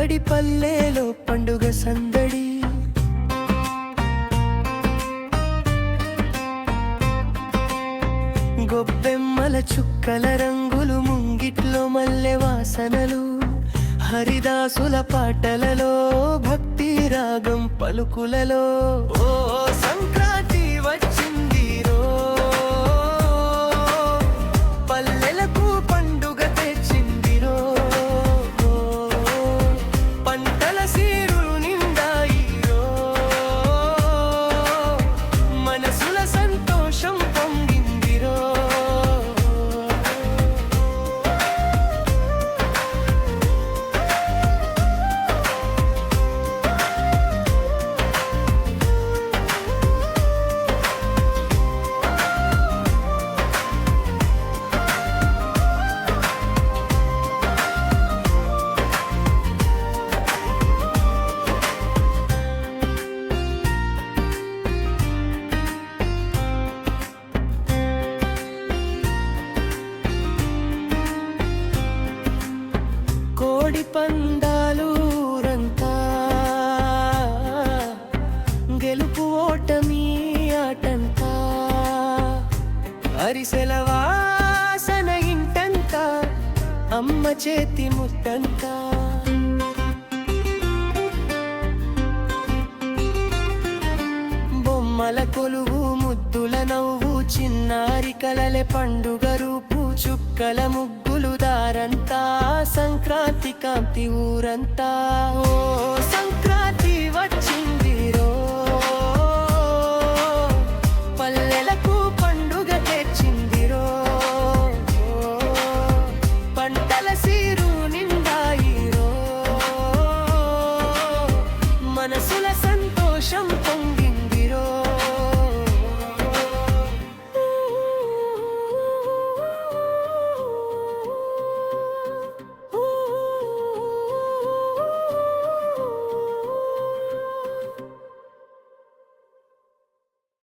పడి పల్లెలో పండుగ సందడి, గొబ్బెమ్మల చుక్కల రంగులు, ముంగిట్లో మల్లె వాసనలు, హరిదాసుల పాటలలో భక్తి రాగం పలుకులలో. ఓ సంక్రాంతి వచ్చింది రో, పల్లెలకు పండుగ తెచ్చింది రో, పంటల సీరులు నిండాయి రో, మనసుల సంతోషం పొంగింది రో. కోడి పందాలు రంతా, గెలుపు ఓటమి ఆటంతా, అరిసెల వాసన ఇంటంతా, అమ్మ చేతి ముట్టంతా. బొమ్మల కొలువు, ముద్దుల నవ్వు, చిన్నారి కలలే పండుగ రూపు, చుక్కల ముగ్గులు దారంతా, సంక్రాంతి కాంతి ఊరంతా. ఓ సంక్రాంతి